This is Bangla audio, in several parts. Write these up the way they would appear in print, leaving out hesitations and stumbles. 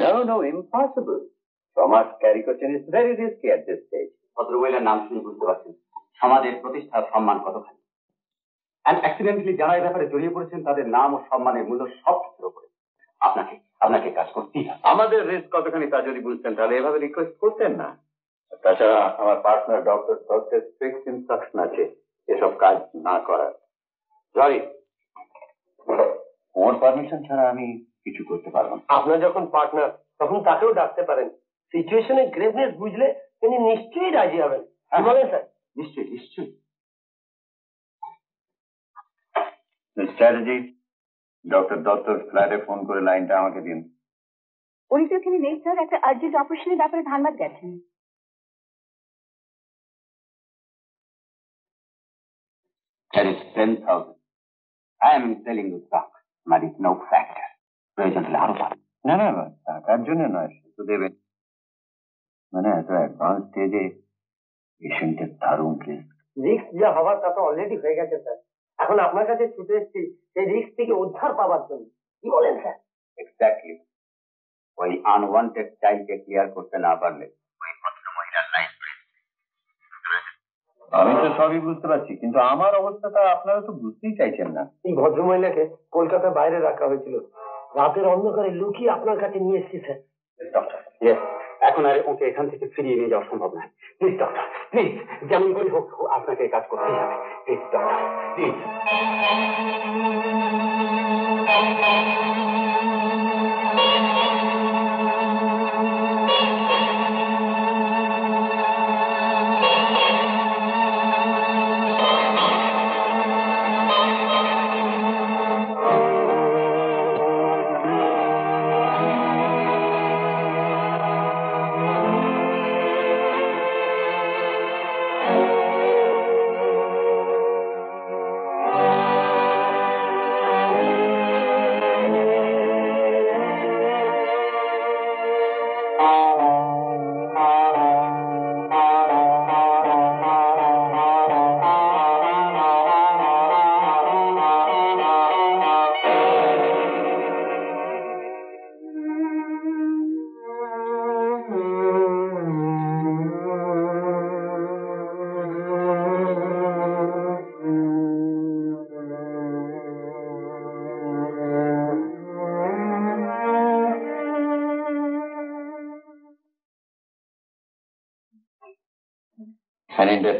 No, impossible. Thomas caricature is very risky at this stage. ভদ্রমহিলার নাম শুনে বুঝতে পারছেন সমাজের প্রতিষ্ঠার সম্মান কতখানি। অ্যান্ড অ্যাক্সিডেন্টালি যারা এই ব্যাপারে জড়িয়ে পড়েছেন তাদের নাম ও সম্মানের মূল্য সব কিছুর উপরে। আপনাকে কাজ করতেই হবে। আমাদের রিস্ক কতখানি তা যদি বুঝতেন তাহলে এভাবে রিকোয়েস্ট করতেন না। তাছাড়া আমার পার্টনার ডক্টর দত্তের স্ট্রিক্ট ইনস্ট্রাকশন আছে এসব কাজ না করার। সরি, ওর পারমিশন ছাড়া আমি কিছু করতে পারবো না। আপনার যখন পার্টনার তখন তাকেও ডাকতে পারেন। সিচুয়েশনের গ্রেভনেস বুঝলে তিনি নিশ্চয়ই রাজি হবেন। বলেন স্যার? নিশ্চয়ই। চ্যাটার্জি, ডক্টর দত্তর ফ্ল্যাটে ফোন করে লাইনটা আমাকে দিন। উনি তো এখানে নেই স্যার, একটা আর্জেন্ট অপারেশনের ব্যাপারে ধানবাদ গেছেন। There is 10,000. I am telling you stock. Money is no factor. প্রয়োজন হলে আরো পাবে। না, টাকার জন্য নয়, শুধু দেবেন। মানে এত অ্যাডভান্স স্টেজে পেশেন্টের দারুণ রিস্ক যা হওয়ার তা তো অলরেডি হয়ে গেছে স্যার। এখন আপনার কাছে ছুটে এসেছি সেই রিস্ক থেকে উদ্ধার পাওয়ার জন্য। কি বলেন স্যার? এক্স্যাক্টলি। ওই আনওয়ান্টেড চাইল্ডকে ক্লিয়ার করতে না পারলে ওই ভদ্র মহিলার লাইফ। আমি তো সবই বুঝতে পারছি, কিন্তু আমার অবস্থাটা আপনারা তো বুঝতেই চাইছেন না। এই ভদ্রমহিলাকে কলকাতার বাইরে রাখা হয়েছিল, রাতের অন্ধকারে লুকিয়ে আপনার কাছে নিয়ে এসেছি স্যার। ডক্টর, এখন আর ওকে এখান থেকে ফিরিয়ে নিয়ে যাওয়া সম্ভব নয়। প্লিজ ডক্টর, প্লিজ, যেমন করে হোক আপনাকে কাজ করতেই হবে। Please doctor, please.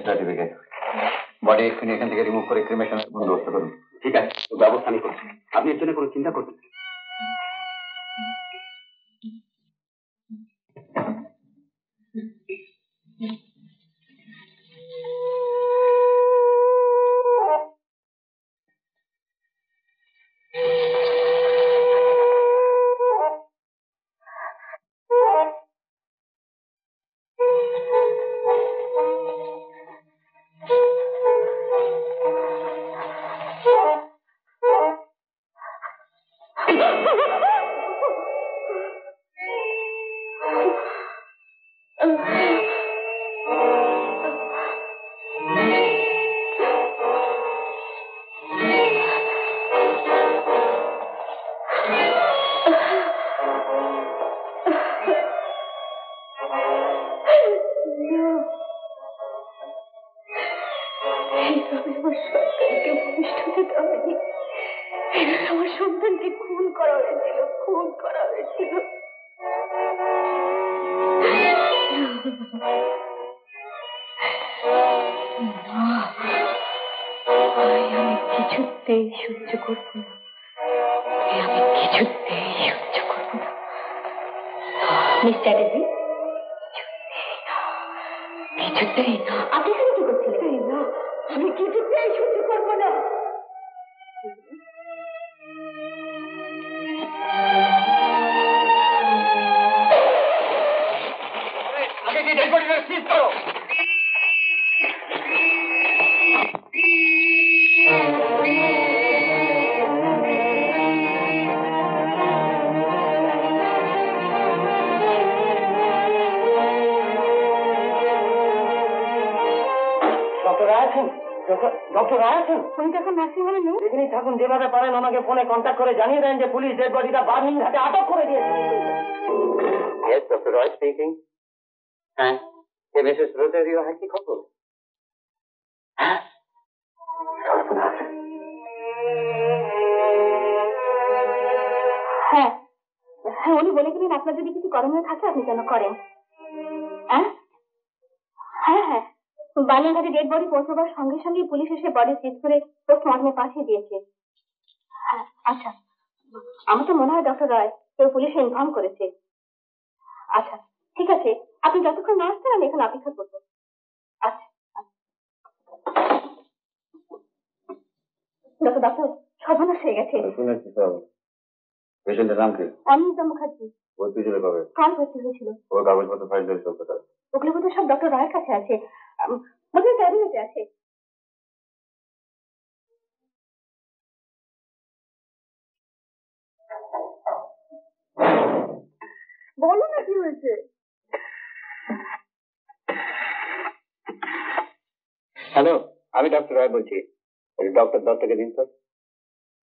Certificate, body এক্ষুনি এখান থেকে রিমুভ করে ক্রিমেশনের বন্দোবস্ত করুন। ঠিক আছে, ব্যবস্থা আমি করছি, আপনি এর জন্য কোনো চিন্তা করবেন। মিস চ্যাটার্জি, কিছুতেই না। আপনি এখানে কি করছিলেন? না, আমি কিছুতেই সহ্য করবো না। আগে কি ডেড বডিটা সিজ করো। ডক্টর আছেন? উনি তো এখন নার্সিংহোমে নেই। এখানেই থাকুন, যেভাবে পারেন আমাকে ফোনে কন্ট্যাক্ট করে জানিয়ে দেন যে পুলিশ ডেড বডিটা বার্নিং ঘাটে আটক করে দিয়েছে। রয় স্পিকিং। হ্যাঁ, এ মিসেস রোজারিও হ্যাঁ, কি খবর? হ্যাঁ, সর্বনাশ। হ্যাঁ হ্যাঁ, উনি বলে গেলেন আপনার যদি কিছু করণীয় থাকে আপনি যেন করেন। হ্যাঁ হ্যাঁ হ্যাঁ, বালিয়াঘাটে ডেড বডি পৌঁছাবার সঙ্গে সঙ্গে পুলিশ এসে বডি সিজ করে পোস্টমর্টমে পাঠিয়ে দিয়েছে। হ্যাঁ, আচ্ছা, আমার তো মনে হয় ডক্টর রয় কেউ পুলিশে ইনফর্ম করেছে। আচ্ছা ঠিক আছে, আপনি যতক্ষণ না আসছেন আমি এখানে অপেক্ষা করবো। আচ্ছা ডক্টর ডক্টর সর্বনাশ হয়ে গেছে। শুনেছি সব। পেশেন্টের নাম কি? অনিন্দিতা মুখার্জি। ভর্তি ছিল কবে? কাল ভর্তি হয়েছিল। ওর কাগজপত্র ফাইল করে সব কথা। ওগুলো বোধহয় সব ডক্টর রায়ের কাছে আছে, বোধহয় ক্যাবিনেটে আছে। বলো না কি হয়েছে। হ্যালো, আমি ডক্টর রায় বলছি। ডক্টর দত্তকে দিন তো।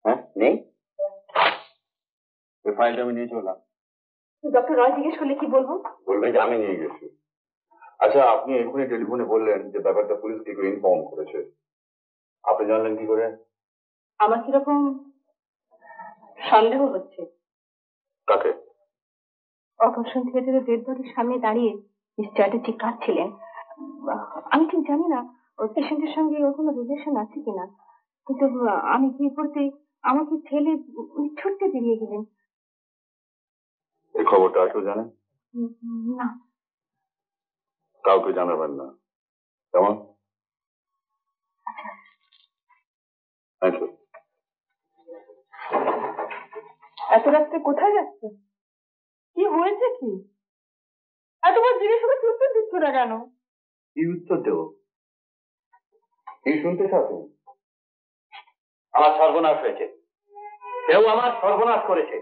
হ্যাঁ, নেই? ওই ফাইলটা আমি নিয়ে চললাম। ডক্টর রয় জিজ্ঞেস করলে কি বলবো? বলবেন যে আমি নিয়ে গেছি। আচ্ছা, আপনি এক্ষুনি টেলিফোনে বললেন যে ব্যাপারটা পুলিশকে ইনফর্ম করেছে। আপনি জানলেন কি করে? আমার কিরকম সন্দেহ হচ্ছে। কাকে? অপারেশন থিয়েটারের ডেড বডির সামনে দাঁড়িয়ে মিস চ্যাটার্জি কাঁদছিলেন। আমি ঠিক জানি না ওই পেশেন্টের সঙ্গে ওর কোনো রিলেশন আছে কিনা, কিন্তু আমি গিয়ে পড়তে আমাকে ঠেলে উনি ছুটতে বেরিয়ে গেলেন। এই খবরটা আর কেউ জানে? না। কাউকে জানাবেন না, কেমন? Thank you. এত রাত্রে কোথায় যাচ্ছে? কি হয়েছে কি? এতবার জিজ্ঞেস করে উত্তর দিচ্ছ না কেন? কি উত্তর দেবো? এই শুনতে চাও? আমার সর্বনাশ হয়েছে। কেউ আমার সর্বনাশ করেছে।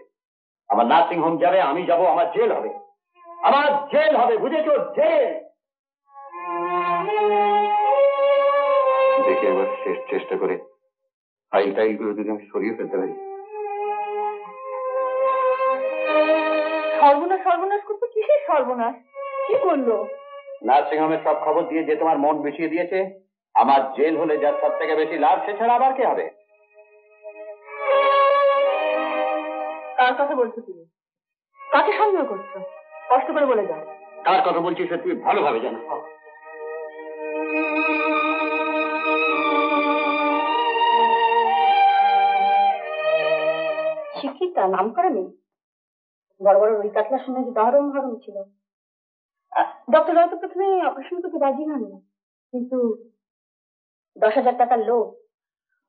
আমার নার্সিং হোম যাবে, আমি যাব, আমার জেল হবে। আমার জেল হবে, বুঝেছো? জেল। দেখে এবার শেষ চেষ্টা করে ফাইল টাইলগুলো যদি আমি সরিয়ে ফেলতে পারি। সর্বনাশ সর্বনাশ করতে কিসের সর্বনাশ? কি করলো? নার্সিং হোমের সব খবর দিয়ে যে তোমার মন বিষিয়ে দিয়েছে। আমার জেল হলে যার সব থেকে বেশি লাভ, সে ছাড়া আবার কে হবে? কার কথা বলছো তুমি? কাকে সন্দেহ করছো? কষ্ট করে বলে যাও। কার কথা বলছি সে তুমি ভালোভাবে জানো। শিক্ষিতা, নাম করা নেই, বড় বড় রুই কাতলার সঙ্গে দহরম হরম ছিল। ডক্টর রায় তো প্রথমে অপারেশন করতে রাজি হন না, কিন্তু 10,000 টাকার লোক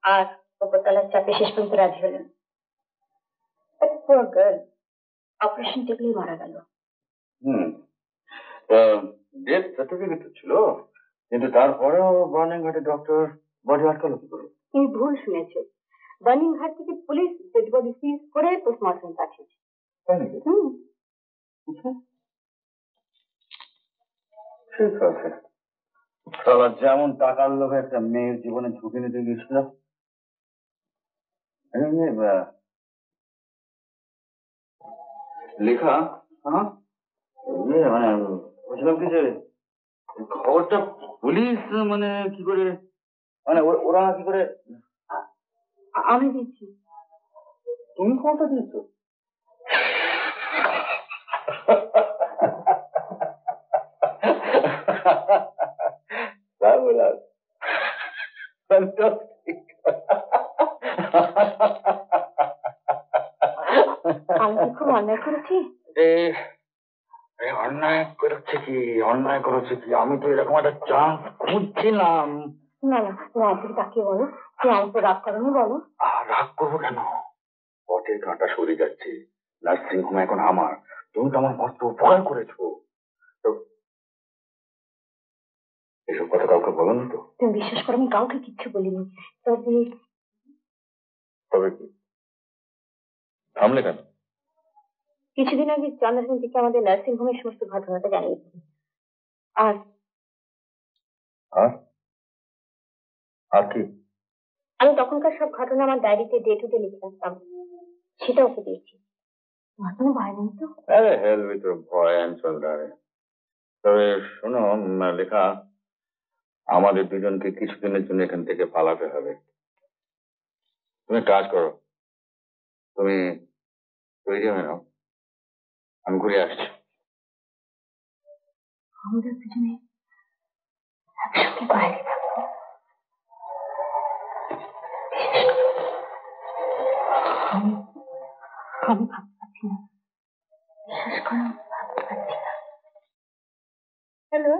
আর উপরতলার চাপে শেষ পর্যন্ত রাজি হলেন। অপারেশন টেকলেই মারা গেল। ডেথ সার্টিফিকেট ছিল, কিন্তু তারপরেও বার্নিং ঘাটে ডক্টর বডি আটকালো কি করে? তুমি ভুল শুনেছো, বার্নিং ঘাট থেকে পুলিশ ডেড বডি সিজ করে পোস্টমর্টম পাঠিয়েছে। তাই নাকি? ঠিক আছে। শালা যেমন টাকার লোভে একটা মেয়ের জীবনে ঝুঁকি নিতে গিয়েছিল। এমনি, লেখা, হ্যাঁ, মানে বুঝলাম কি যে খবরটা পুলিশ মানে কি করে, মানে ওরা কি করে? আমি দিচ্ছি। তুমি খবরটা দিয়েছো? Fabulous. Fantastic. আমি কি খুব অন্যায় করেছি? অন্যায় করেছে কি? অন্যায় করেছে কি? আমি তো এরকম একটা চান্স খুঁজছিলাম। না না, তুমি আমাকে তাকিয়ে বলো, তুমি আমাকে রাগ করনি বলো। রাগ করবো কেন? পথের কাঁটা সরে যাচ্ছে। নার্সিং হোম এখন আমার। তুমি তো আমার মস্ত উপকার করেছো। তো এসব কথা কাউকে বলনি তো? তুমি বিশ্বাস করো, আমি কাউকে কিচ্ছু বলিনি। তবে তবে কি? থামলে কেন? কিছুদিন আগে চন্দ্রসেন থেকে আমাদের নার্সিং হোমের সমস্ত ঘটনাটা জানিয়েছি। আর আর আর কি? আমি তখনকার সব ঘটনা আমার ডায়েরিতে ডে টু ডে লিখে রাখতাম, সেটা ওকে দিয়েছি। তোমার কোনো ভয় নেই তো? আরে হেল উইথ ভয় অ্যান্ড সোল্ডারে। তবে শোনো লেখা, আমাদের দুজনকে কিছুদিনের জন্য এখান থেকে পালাতে হবে। তুমি কাজ করো, তুমি তৈরি হয়ে নাও, আমি ঘুরে আসছি। আমাদের দুজনে একসাথে বাইরে থাকবো। আমি আমি ভাবতে পারছি না, বিশেষ করে আমি ভাবতে পারছি না। হ্যালো,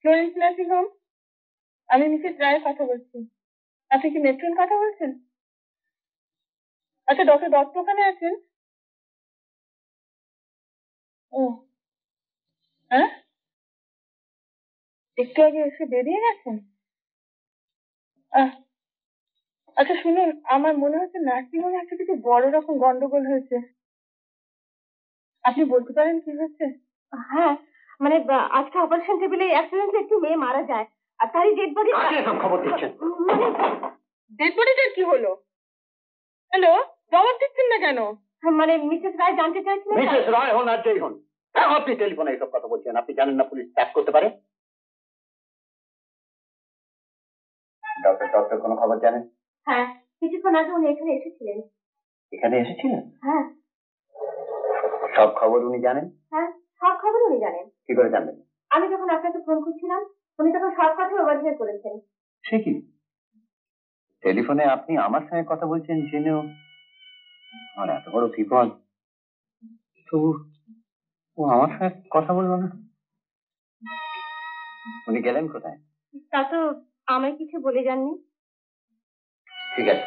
ফ্লোরেন্স নার্সিং হোম, আমি মিসেস রায়ের কথা বলছি। আপনি কি মেট্রন কথা বলছেন? আচ্ছা, ডক্টর দত্ত ওখানে আছেন? ও হ্যাঁ, একটু আগে এসে বেরিয়ে গেছেন? আচ্ছা শুনুন, আমার মনে হচ্ছে নার্সিং হোমে একটা কিছু বড় রকম গন্ডগোল হয়েছে। আপনি বলতে পারেন কি হয়েছে? হ্যাঁ, মানে আজকে অপারেশন টেবিলে অ্যাক্সিডেন্টলি একটি মেয়ে মারা যায়, আর তারই ডেড বডি। সব খবর দিচ্ছেন? ডেড বডিটার কি হলো? হ্যালো, জবাব দিচ্ছেন না কেন? মানে মিসেস রায় জানতে চাইছিলেন। মিসেস রায় হন আর যেই হন, কেন আপনি টেলিফোনে এইসব কথা বলছেন? আপনি জানেন না পুলিশ ট্যাপ করতে পারে? ডক্টর ডক্টর কোনো খবর জানেন? হ্যাঁ, কিছুক্ষণ আগে উনি এখানে এসেছিলেন। এখানে এসেছিলেন? হ্যাঁ সব খবর উনি জানেন? হ্যাঁ, সব খবর উনি জানেন। কি করে জানবেন? আমি যখন আপনাকে ফোন করছিলাম, উনি তখন সব কথা ওভারহিয়ার করেছেন। সে কি, টেলিফোনে আপনি আমার সঙ্গে কথা বলছেন জেনেও আমার এত বড় বিপদ, তো ও আমার সঙ্গে কথা বলবো না? উনি গেলেন কোথায়? তা তো আমায় কিছু বলে যাননি। ঠিক আছে,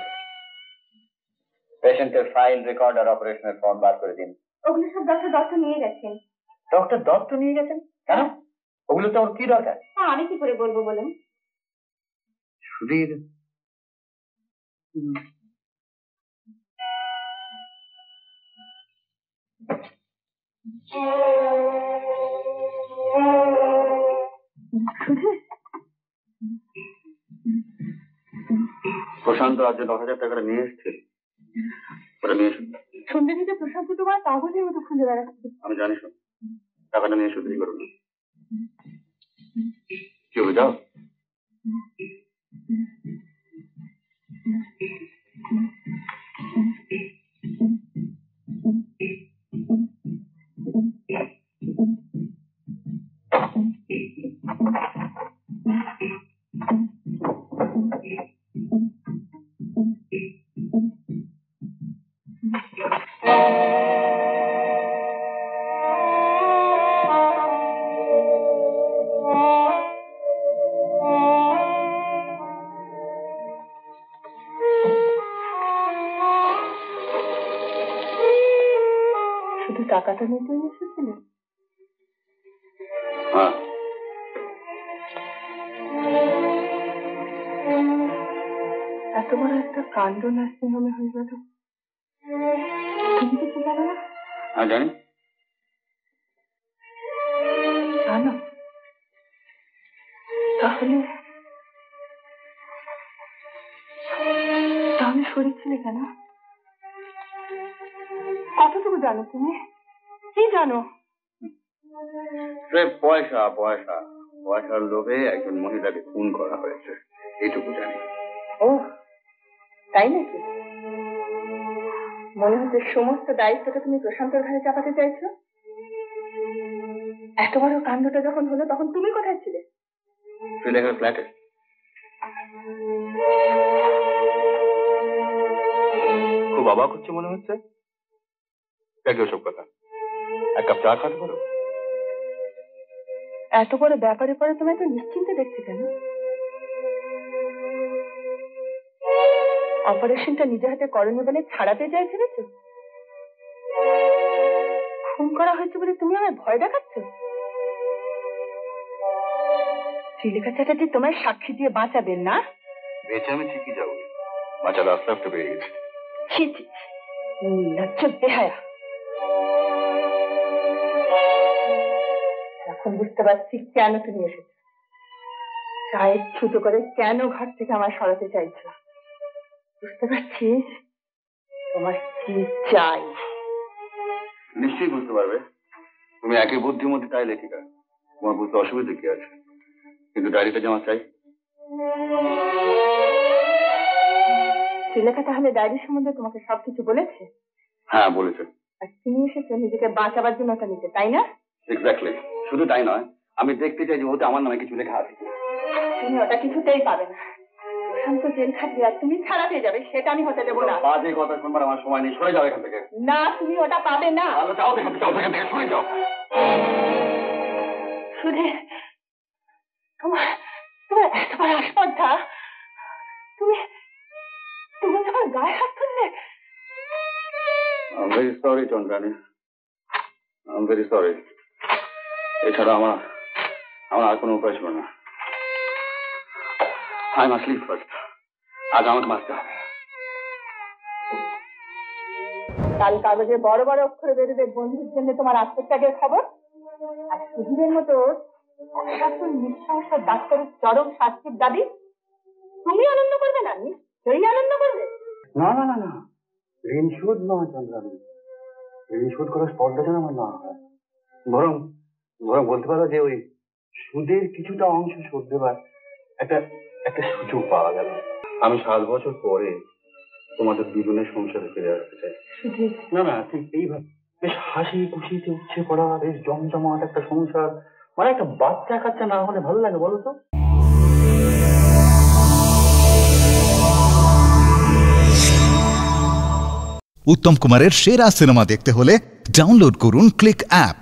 পেশেন্টের ফাইল, রেকর্ড আর অপারেশনের ফর্ম বার করে দিন। ওগুলো সব ডক্টর দত্ত নিয়ে গেছেন। ডক্টর দত্ত নিয়ে গেছেন? কেন? ওগুলো তো ওর কি দরকার? তা আমি কি করে বলবো বলুন? সুধীর প্রশান্ত আজ 10,000 টাকাটা নিয়ে এসছে, ওটা নিয়ে এসো। সন্ধ্যে থেকে প্রশান্ত তোমার পাগলের মতো খুঁজে বেড়াচ্ছে। আমি জানি, শোন, টাকাটা নিয়ে এসো, দেরি করো না। কি হবে, যাও। শুধু টাকাটা নিতে এসেছিলেন? হ্যাঁ, এত বড় একটা কাণ্ড নার্সিং হোমে হয়ে গেল, তুমি কিছু জানো না? আমি জানি। জানো? তাহলে তাহলে শরীর ছিলে কেন? কতটুকু জানো তুমি? কি জানো? পয়সা পয়সা পয়সার লোভে একজন মহিলাকে খুন করা হয়েছে, এইটুকু জানি। ও তাই নাকি? মনে হচ্ছে সমস্ত দায়িত্বটা তুমি প্রশান্তর ঘাড়ে চাপাতে চাইছো। এত বড় কাণ্ডটা যখন হলো তখন তুমি কোথায় ছিলে? শ্রীলেখার ফ্ল্যাটে। খুব অবাক হচ্ছে মনে হচ্ছে, দেখো সব কথা। এক কাপ চা খাতে পারো? এত বড় ব্যাপারে পরে তুমি এত নিশ্চিন্তে দেখছি কেন? অপারেশনটা নিজে হাতে করনি বলে ছাড়াতে চাই ভেবেছো? খুন করা হয়েছে বলে তুমি আমায় ভয় দেখাচ্ছ? শ্রীলেখা চ্যাটার্জি তোমায় সাক্ষী দিয়ে বাঁচাবেন না? বেঁচে আমি ঠিকই যাবো, বাঁচার আস্তে আস্তে পেয়ে গেছি। ছি ছি, নির্লজ্জ বেহায়া। এখন বুঝতে পারছি কেন তুমি এসেছো। চায়ের ছুতো করে কেন ঘর থেকে আমার সরাতে চাইছো। বুঝতে পারছি তোমার কি চাই। নিশ্চয়ই বুঝতে পারবে। তুমি একই বুদ্ধিমতী তাই লেখিকা, তোমার বুঝতে অসুবিধা কি আছে? কিন্তু ডায়েরিটা জমা চাই। শ্রীলেখা তাহলে ডায়েরি সম্বন্ধে তোমাকে সবকিছু বলেছে? হ্যাঁ বলেছে। আর তুমি এসেছো নিজেকে বাঁচাবার জন্য ওটা নিতে, তাই না? এক্স্যাক্টলি। শুধু তাই নয়, আমি দেখতে চাই যে ওতে আমার নামে কিছু লেখা আছে। তুমি ওটা কিছুতেই পাবে না। প্রশান্ত জেল খাটবে আর তুমি ছাড়া পেয়ে যাবে, সেটা আমি হতে দেবো না। বাজে কথা শুনবার আমার সময় নেই, সরে যাও এখান থেকে। না, তুমি ওটা পাবে না। তাহলে যাও এখান থেকে, সরে যাও। সুধীর, তোমার তোমার এত বড় আস্পর্ধা, তুমি তুমি আমার গায়ে হাত তুললে। I'm very sorry, Chandrani. I'm very sorry. এছাড়া আমার আর কোনো উপায় ছিল না। I must leave first. আজ আমাকে বাঁচতে হবে। কাল কাগজে বড় বড় অক্ষরে বেরোবে বন্ধুর জন্য তোমার আত্মত্যাগের খবর। আর সুধীরের মতো নিঃসাংস ডাক্তারের চরম শাস্তির দাবি। তুমি আনন্দ করবে না? সেই আনন্দ করবে। না না না না, ঋণ শোধ নয় চন্দ্রানী, ঋণ শোধ করার স্পর্ধা যেন আমার না হয়। বরং বলতে পারো যে ওই সুদের কিছুটা অংশ শোধ দেবার একটা সুযোগ পাওয়া গেল। আমি 7 বছর পরে তোমাদের দুজনের সংসারে ফিরে আসতে চাই। না না, ঠিক এইভাবে বেশ হাসি খুশিতে উঠছে পড়া, বেশ জমজমাট একটা সংসার, মানে একটা বাচ্চা কাচ্চা না হলে ভালো লাগে বলো তো? উত্তম কুমারের সেরা সিনেমা দেখতে হলে ডাউনলোড করুন ক্লিক অ্যাপ।